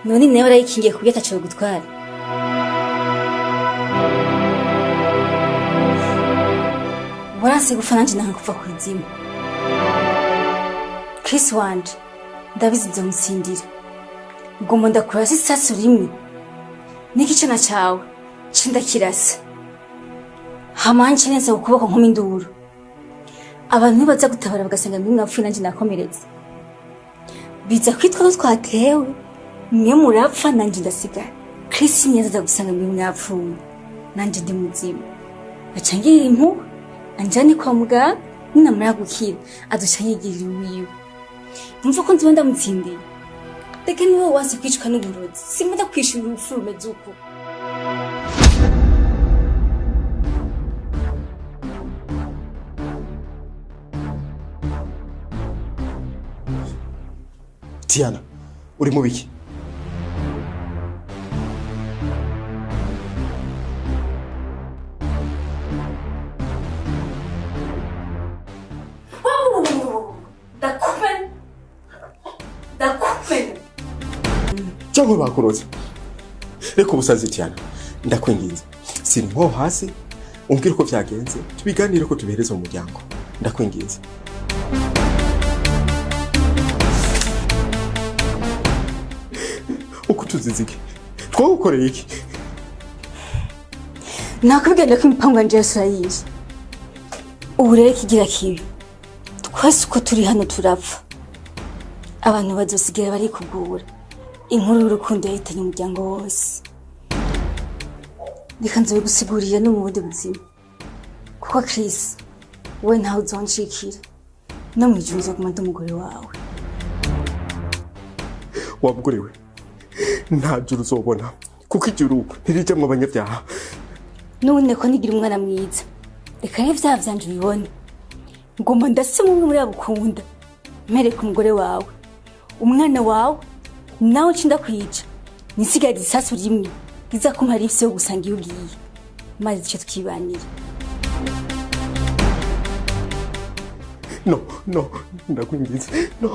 none nawe arayikingiye kubyo ataciwe gutwara. Waranse gupfa nanje nanka kuva ku izimu. Chris wanje ndabizi nzomutsindira. Ngomba ndakurasa isasu rimwe n'igicana cawe cindakirasa. Hamanje neza ukuboko nk'uminduru. Abantu baza gutabara bagasanga mbi mwapfuye nanje nakomeretse. Biza kwitwa ko twatewe mwe murapfa nanje ndasigara. Chris neza gusanga mbi mwapfuye nanje ndi muzima. Acangirira impuhwe anjani kwa muganga ninamara gukira adushanyigirira wiwe. Numva ko nziba ndamutsindiye. Reka niwe wase kwicwa n'uburozi. Simunda kwishura urupfu rumeze uko. Tiana, uri mu biki? Cyangwa bakuroze. Reka ubusazi Tiana. Ndakwinginze. Siri nko hasi. Umbwire uko byagenze. Tubiganire ko tubereza umuryango. Ndakwinginze. Uko tuzizike. Twagukoreye iki? Nakubwira ko impango anje yasurayize. Ubu rero kigira kibi. Twese uko turi hano turapfa. Abantu bazosigira bari kugura. Inkuru y'urukundo yahitanye umuryango wose. Reka nzobigusigurira no mu bundi buzima. Kuko Chris, we ntawe uzonshikira. No mu ijuru uzoguma ndi umugore wawe. Wabugorewe. Nta juru uzobona. Kuko ijuru ntirijamwe abanyabyaha. None ko nigira umwana mwiza. Reka n'ivyaha vyanje bibone. Ngomba ndase mumwe muri abukunda. Mpereka umugore wawe. Umwana wawe nawe cinda kwica. Nisigaye isasu rimwe. Giza kumara ifise yo gusanga iyo ugiye. Maze cyo twibanira. No, ndakwinginze. No.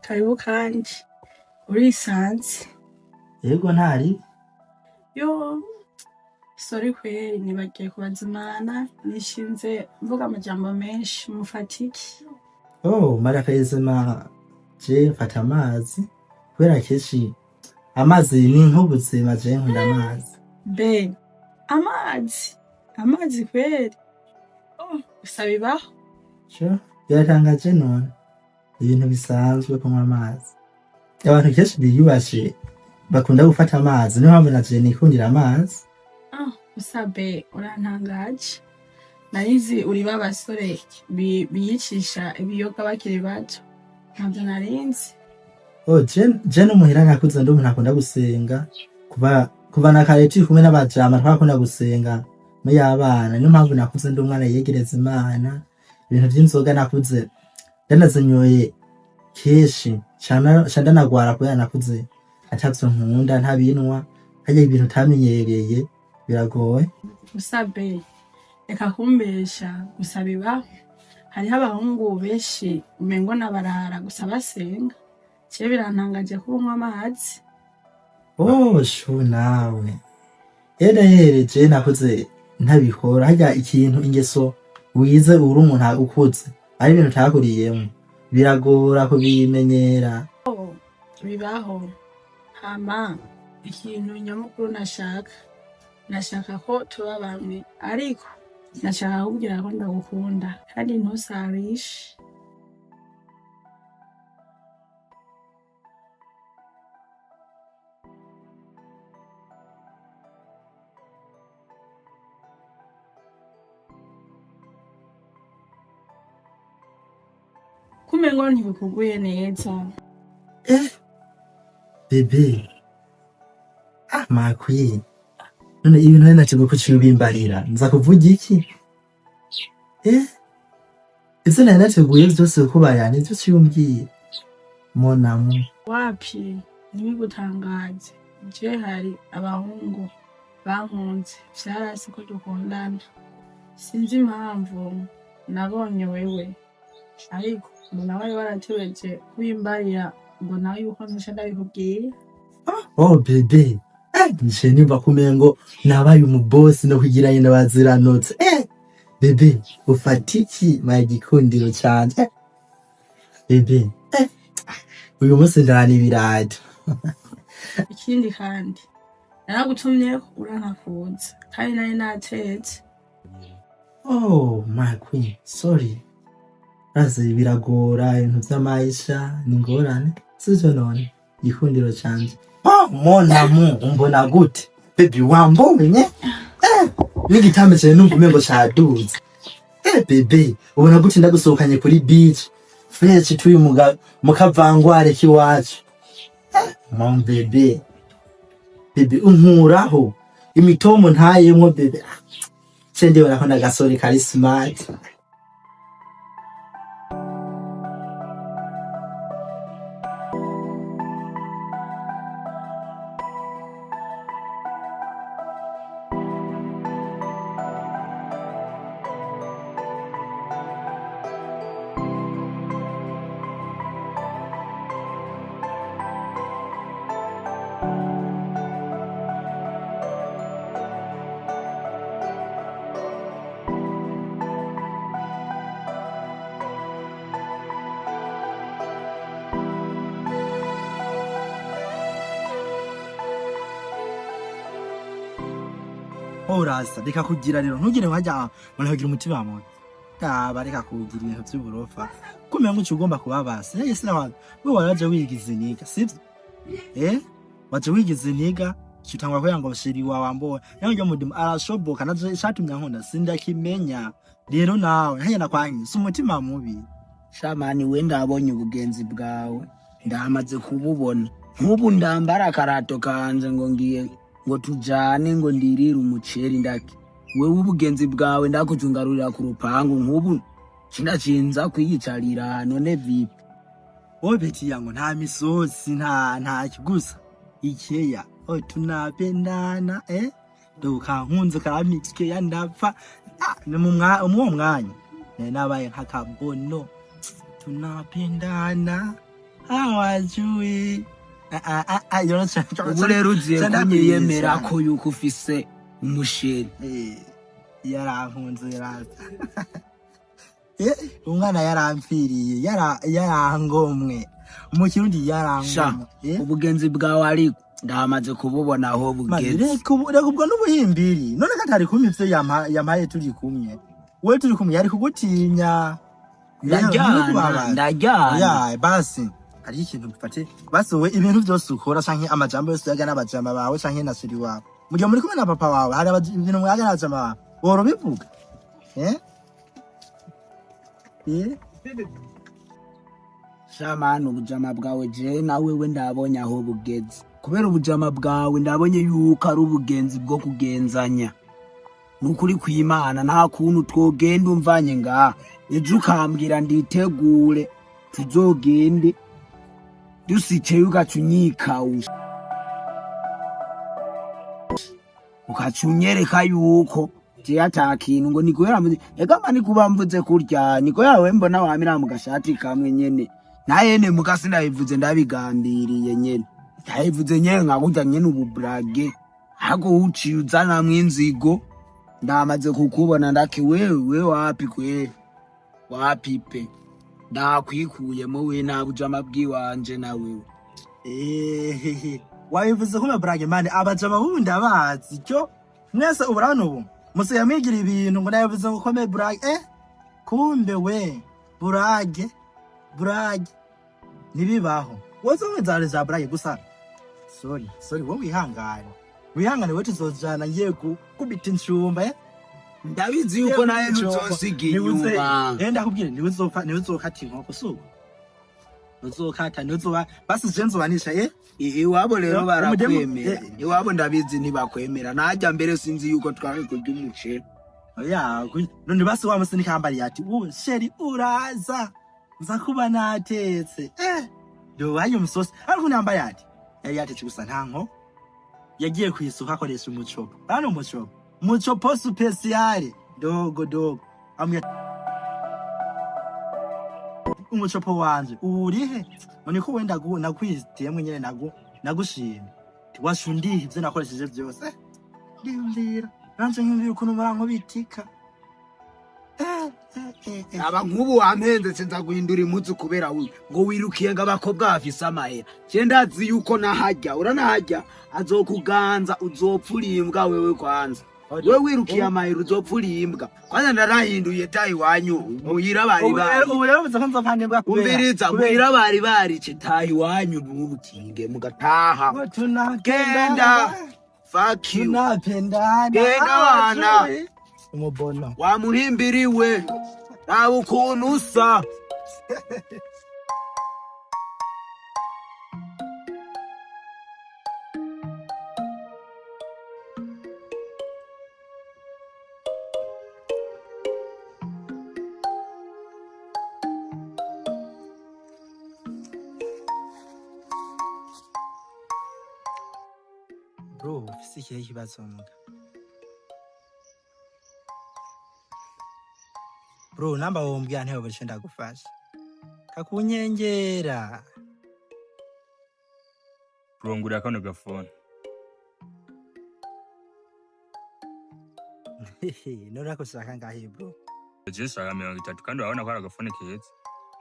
Karibu kandi urisanze. Yego ntari. Yo sorry kweli nibagiye kubazimana nishinze mvuga amajambo menshi mufatiki. Mara kayizima je mfata amazi kubera keshi amazi ni nk'ubuzima je nkunda amazi. Ben amazi kweli. Usabibaho. Sure. Biratangaje none. Ibintu bisanzwe kunywa amazi. Abantu kenshi biyubashe bakunda gufata amazi niho hamwe na je nikundira amazi. Usabe urantangaje. Narizi uri babasore biyicisha ibiyoga bakiri bato. Ntabyo narinzi. Je n'umuhira nakuze ndi umuntu akunda gusenga kuva na kare turi kumwe n'abajama twakunda gusenga muri abana niyo mpamvu nakuze ndi umwana yegereza Imana. Ibintu by'inzoga nakuze ndanazinyoye keshi shanda nagwara kubera nakuze atavyo nkunda ntabinwa hajya ibintu tamenyereye biragoye. Usabe reka kumbesha gusabiba hariho abahungu benshi umengo nabarara gusa basenga cye birantangaje kunywa amazi. Shu nawe. Yereje nakuze ntabikora hajya ikintu ingeso wize uri umuntu ukuze ari ibintu utakuriyemo biragora kubimenyera. Bibaho hama ikintu nyamukuru nashaka ko tuba bamwe, ariko nashaka kubwira ko ndagukunda kandi ntusarishe. Kumengo ntibikuguye neza. Bebe makwi none ibintu ari nakigo kucibimbarira nza kuvuga iki? Ivyo nari nateguye vyose kubayana ivyo cyumbwiye monamu Wapi ntibigutangaze, je hari abahungu bankunze vyarasi ko dukundana, sinzi impamvu nabonye wewe, ariko mbona wari waratureje kwimbarira, mbona yuko ntusha ndabikubwiye. Bebe nje nimba kumengo nabaye umubosi no kugira yenda baziranotse. Bebe ufatiki magikundiro cyane. Bebe uyu munsi ndani birada. Ikindi kandi naragutumye urantakunze kandi nari natetse. My queen, sorry. Razi biragora ibintu vy'amaisha ningorane sivyo none gikundiro cyanje. Monamu umbona gute? Baby wambonye? Nigitame cyane numva umengo caduze. Bebe ubona gute ndagusohokanye kuri beach fresh tuyu mukavangware kiwacu. Mon bebe unkuraho imitomo ntayemwo bebe. Sende barakunda gasore kari smart. Rasa reka kugira rero ntugire wajya muragira umutima wa muntu bareka kugira ibintu by'uburofa kumenga uci ugomba kubabasa. Yese nawe waraje wigize niga sivyo? Waje wigize niga kitangwa ko yango bashiri wa wambo yango mudimu arashoboka naje shatumya nkunda sindakimenya rero nawe hanya nakwanyi umutima mubi. Shamani wenda abonye ubugenzi bwawe ndamaze kububona nk'ubu ndambara karato kanje ngo ngiye ngo tujane ngo ndirira umuceri ndaki wewe ubugenzi bwawe ndakujungarurira ku rupangu nk'ubu cindacinza kwiyicarira none vipi? Beti yango nta misosi nta kigusa ikeya tunapendana duka nkunze karamixke yandapfa mu mwanya nabaye nkakabono tunapendana hawajui. Ubu rero uziye kunyiyemera ko yuko ufise umusheri. Yarankunze rata. Umwana yarampfiriye yarangomwe mu kirundi yarangomwe. Ubugenzi bwawe ariko ndamaze kububona aho bugeze. Reka ubwo n'ubuhimbiri none katari kumivyo yamaye turi kumwe we turi kumwe yari kugutinya. Ndajyana basi hari ikintu gufate basowe ibintu byose ukora canke amajambo yose yaga n'abajama bawe canke na siri wawe mu gihe muri kumwe na papa wawe hari ibintu mwaga n'abajama bawe boro bivuga Shamani ubujama bwawe je nawe we ndabonye aho bugeze kubera ubujama bwawe ndabonye yuko ari ubugenzi bwo kugenzanya nukuri kw'Imana nta kuntu twogenda umvanye ngaha ejo ukambwira nditegure tuzogende dusice ugacunyikawusha ukacunyereka yuko je atakintu ngo nikoyera ega mani kuba mvuze kurya nikoyera we mbona wamira mu gashati kamwe nyene nayene mukasi ndabivuze ndabigambiriye nyene ndabivuze nyene nkakurya nyene ubu brage hago uciye uzana mwinzigo ndamaze kukubona ndaki wewe wapi kwe wapi pe ndakwikuyemo we nta bujama bwiwanje na wewe wabivuze ko Brage mani abajama bundi abazi cyo mwese uburano ubu musiya mwigira ibintu ngo nabivuze ngo kome Brage kumbe we Brage nibibaho wozo wezare za Brage gusa sorry wowe wihangane we tuzojana ngiye kubita inshumba ndabizi yuko naye uzosiga inyuma ndakubwira niwe uzokata inkoko suko uzokata niwe basi je nzobanisha iwabo rero barakwemera iwabo ndabizi ntibakwemera najya mbere sinzi yuko twari kurya umuceri oya none basi wamuse nikambari yati sheri uraza nza kuba natetse do bayo musosi ariko namba yati yari yatetse gusa ntanko yagiye kwisuka akoresha umucopo hano umucopo special dogo amya umucopo wanje urihe none ko wenda nakwitiyemwe nyene nagushimye tiwashundiye ivyo nakoresheje byose ndiyumvira nanje nkimvira ukuntu muranko bitika aba nkubu wampenze senza guhindura impuzu kubera ngo wirukiye ngo abakobwa bafise amahera je ndazi yuko nahajya uranahajya azokuganza uzopfurimbwa wewe kwanza we wirukiye amahera uzopfurimbwa kwanza ndarahinduye tayi wanyu muhira bari ubu rero biza konza phandembwa umviriza muhira bari tayi wanyu mubukinge mugataha genda fuck you tunapendana genda wana umubona wamuhimbiriwe nawe ukuntu usa bro ufise ikihe kibazo mbwa bro namba wombya ntewe bushe ndagufasha kakunyengera bro ngura kano gafone nora ko saka ngahe bro je saka 30 kandi urabona ko agafone keza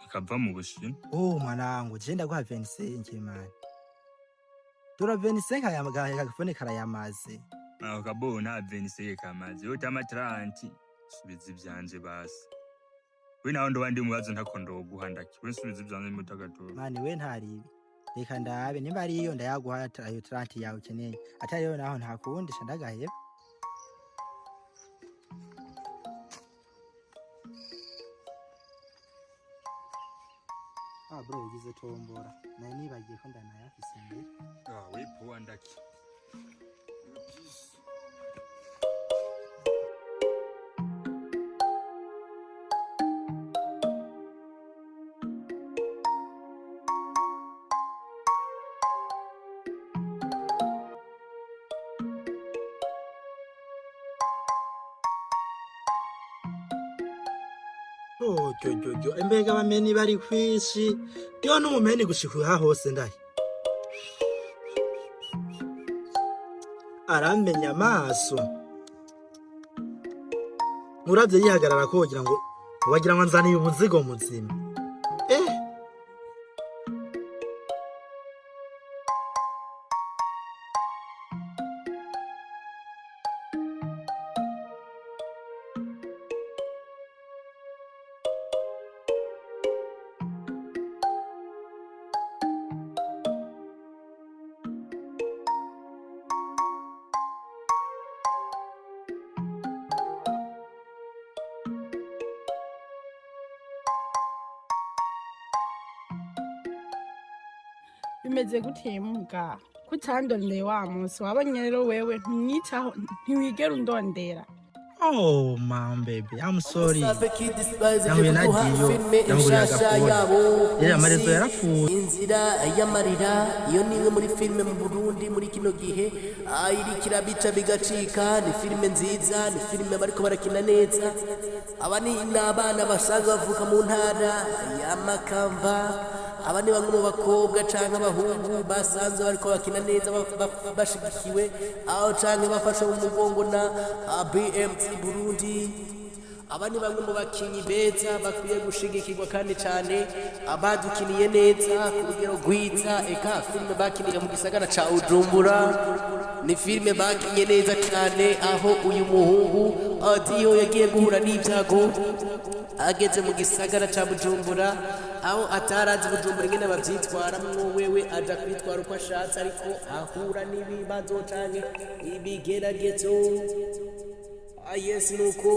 ikava mu Bushinwa mwanangu je ndaguha 25 mani dora 25 aya gafone karayamaze aho kabona 25 kamaze yo tama 30 subiza ibyanje basi we naho ndo wandi mubazo ntakondo guhandaki we subiza ibyanje mutagatora mani we ntaribi reka ndabe nimba ari iyo ndayaguha ayo 30 yawe ukeneye atari yo naho ntakundi shandagaheba bro ugize tombora naye nibagiye ko ndanayafise mbere we po ndaki jojo embega bameni bari kwishi dio numumeni gushikuha hose ndaye aramenya amaso muravye yihagarara ko wagira ngo nzaniye umuzigo muzima bimeze gutimuga kutandondeye wa munsi wabonye rero wewe ntinyitaho ntiwigera undondera mom baby I'm sorry nahuye nagiyo yamugurira agafone yari amarezo yarapfuye inzira y'amarira iyo nimwe muri filime mu Burundi muri kino gihe iri kirabica bigacika ni filime nziza ni filime bariko barakina neza aba ni abana basanga bavuka mu ntara ya Makamba aba ni bamwe mu bakobwa canke abahungu basanzwe bariko bakina neza bashigikiwe aho canke bafashe mu mugongo na BMT Burundi. Aba ni bamwe mu bakinyi beza bakwiye gushigikirwa kandi cyane abadukiniye neza ku rugero rwiza. Eka filime bakiniye mu gisagara ca Bujumbura ni filime bakinye neza cyane, aho uyu muhungu Dio yagiye guhura n'ibyago ageze mu gisagara ca Bujumbura, aho atarazi Bujumbura ingene bavyitwaramwo, wewe aja kwitwara uko ashatse, ariko ahura n'ibibazo canke ibigeragezo. Yes, nuko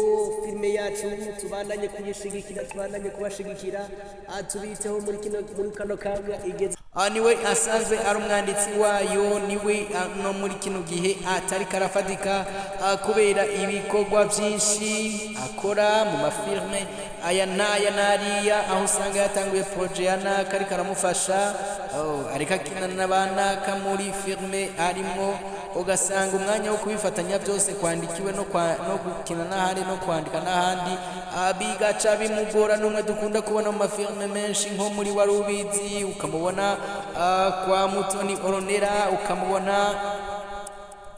filime yacu tubandanye kuyishigikira, tubandanye kubashigikira, atubiteho muri kano kanya igeze. Niwe asanzwe ari umwanditsi wayo, niwe no muri kino gihe atari karafadika kubera ibikorwa byinshi akora mu mafilme aya n'aya n'ariya, aho usanga yatanguye projet ya naka ariko aramufasha, ariko akinana n'abanaka muri filme arimo, ugasanga umwanya wo kubifatanya byose kwandikiwe no gukina n'ahandi no kwandika n'ahandi bigaca bimugora. N'umwe dukunda kubona mu mafilme menshi nko muri Warubizi, ukamubona kwa Mutoni Oronera, ukamubona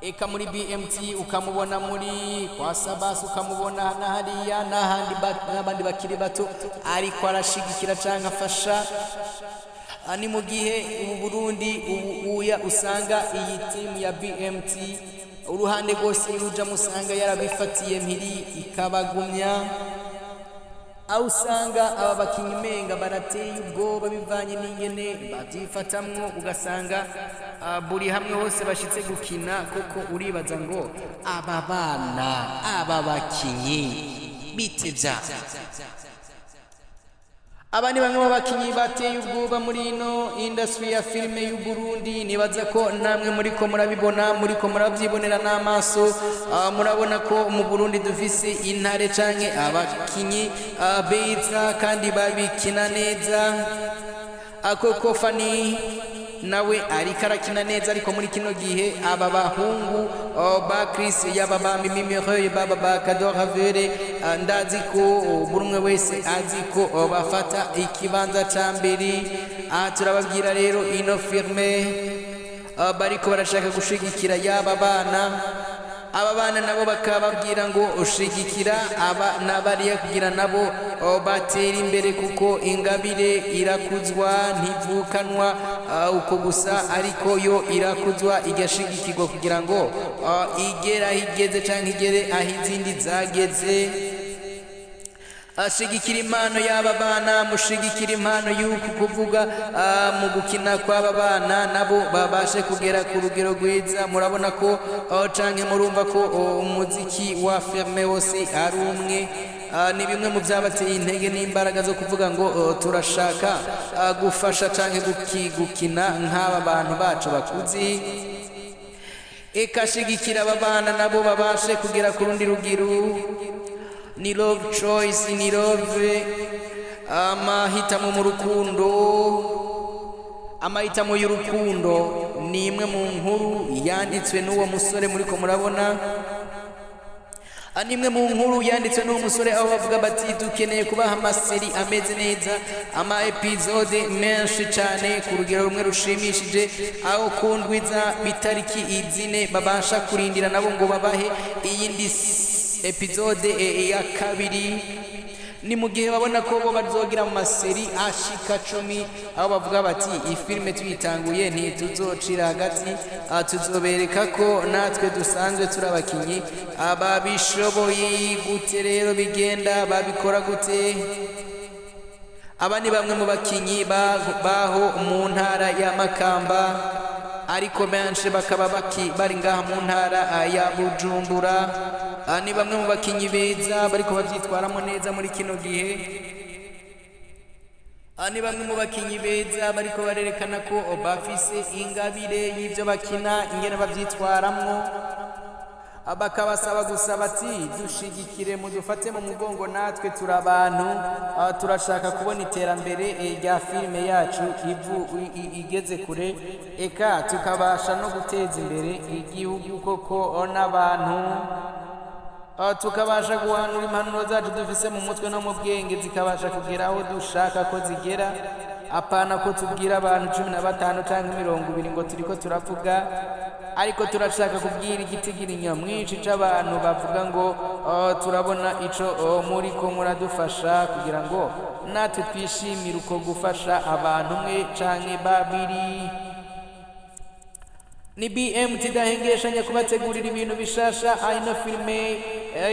eka muri BMT, ukamubona muri kwa Sabas, ukamubona n'ahariya n'abandi bakiri bato ariko arashigikira canke afasha. Ani mu gihe ubu Burundi uya usanga iyi timu ya BMT uruhande rwose ruja musanga yarabifatiye mpiri ikabagumya, aho usanga aba bakinyi menga barateye ubwoba bivanye n'ingene babyifatamwo, ugasanga buri hamwe hose bashitse gukina koko uribaza ngo aba bana aba bakinyi bitevya. Aba ni bamwe mu bakinyi bateye ubwoba muri ino industry ya filime y'u Burundi. Nibaza ko namwe muriko murabibona, muriko muravyibonera n'amaso. Murabona ko mu Burundi dufise intare canke abakinyi beza kandi babikina neza. Koko Fani nawe ariko arakina neza, ariko muri kino gihe aba bahungu ba Chris yaba ba Mimi Mireille baba ba Kador Havere, ndazi ko buri umwe wese azi ko bafata ikibanza ca mbere. Turababwira rero ino filme bariko barashaka gushigikira yaba bana, aba bana nabo bakababwira ngo ushigikira aba nabariya kugira nabo batera imbere, kuko ingabire irakuzwa ntivukanwa uko gusa, ariko yo irakuzwa igashigikirwa kugira ngo igera igeze canke igere aho izindi zageze. Ashigikira impano y'aba bana, mushigikira impano y'uku kuvuga mu gukina kw'aba bana nabo babashe kugera ku rugero rwiza. Murabona ko canke murumva ko umuziki wa filme wose ari umwe. Ni bimwe mu byabateye intege n'imbaraga zo kuvuga ngo turashaka gufasha canke gukina nk'aba bantu bacu bakuzi. Ikashigikira aba bana nabo babashe kugera ku rundi rugero. Ni love choice, ni love amahitamo mu rukundo. Amahitamo y'urukundo ni imwe mu nkuru yanditswe n'uwo musore muriko murabona. Nimwe mu nkuru yanditswe n'uwo musore, aho bavuga bati dukeneye kubaha amaseri ameze neza, ama episode menshi cyane ku rugero rumwe rushimishije, aho kundwiza bitariki izine babasha kurindira nabo ngo babahe iyindi episode ya kabiri. Ni mu gihe babona ko bo bazogira mu maseri ashika 10, aho bavuga bati iyi filime tuyitanguye ntituzocira hagati, tuzobereka ko natwe dusanzwe turabakinyi ababishoboye. Gute rero bigenda, babikora gute? Aba ni bamwe mu bakinyi baho mu ntara ya Makamba, ariko benshi bakaba bari ngaha mu ntara ya Bujumbura. Ni bamwe mu bakinyi beza bariko bavyitwaramo neza muri kino gihe. Ni bamwe mu bakinyi beza bariko barerekana ko bafise ingabire y'ivyo bakina, ingene bavyitwaramwo. Bakabasaba gusa bati dushigikire, mudufate mu mugongo, natwe turi abantu, turashaka kubona iterambere rya filime yacu igeze kure, eka tukabasha no guteza imbere igihugu koko n'abantu, tukabasha guhanura impanuro zacu dufise mu mutwe no mu bwenge zikabasha kugera aho dushaka ko zigera. apana ko tubwira abantu 15 canke 20 ngo turiko turavuga ariko turashaka kubwira igitigiri nyamwinshi c'abantu bavuga ngo turabona ico muri ko muradufasha kugira ngo natwe twishimire uko gufasha abantu mwe canke babiri. Ni BMT dahengeshanya kubategurira ibintu bishasha. Ino filme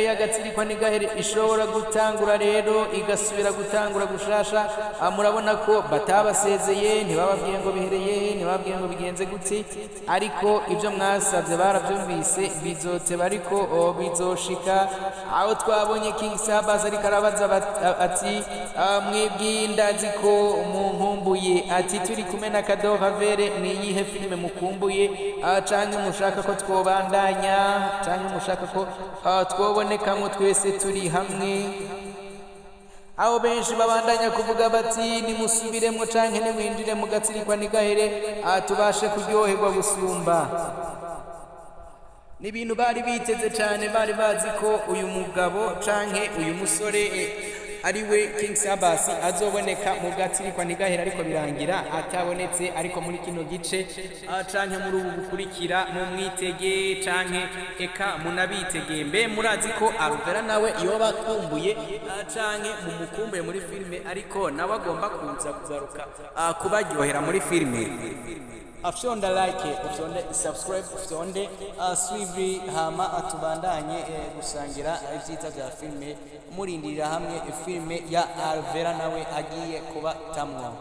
y'agatsirikwa ntigahere ishobora gutangura rero igasubira gutangura gushasha. Murabona ko batabasezeye, ntibababwiye ngo bihereye, ntibababwiye ngo bigenze gute, ariko ibyo mwasabye barabyumvise, bizoteba ariko bizoshika. Aho twabonye King Sabas ariko arabaza ati mwebwe ndazi ko munkumbuye, ati turi kumwe na Kadova Vere, ni iyihe filme mukumbuye canke mushaka ko twobandanya, canke mushaka ko twobonekamo twese turi hamwe? Aho benshi babandanya kuvuga bati nimusubiremwo canke nimwinjire mu gatsirikwa ntigahere tubashe kuryoherwa gusumba. Ni ibintu bari biteze cyane, bari bazi ko uyu mugabo canke uyu musore ariwe King Sabas azoboneka mu gatsirikwa ntigahera, ariko birangira atabonetse. Ariko muri kino gice canke muri ubu gukurikira mu mwitege canke eka munabitege. Mbe murazi ko Alvera nawe iyo bakumbuye canke mumukumbuye muri filme, ariko nawe agomba kuza kugaruka kubaryohera muri filme. Afyonda like, afyonde subscribe, afyonde suivi, hama atubandanye gusangira ibyiza bya filme, murindirira hamwe filme ya Alvera nawe agiye kuba tamwa.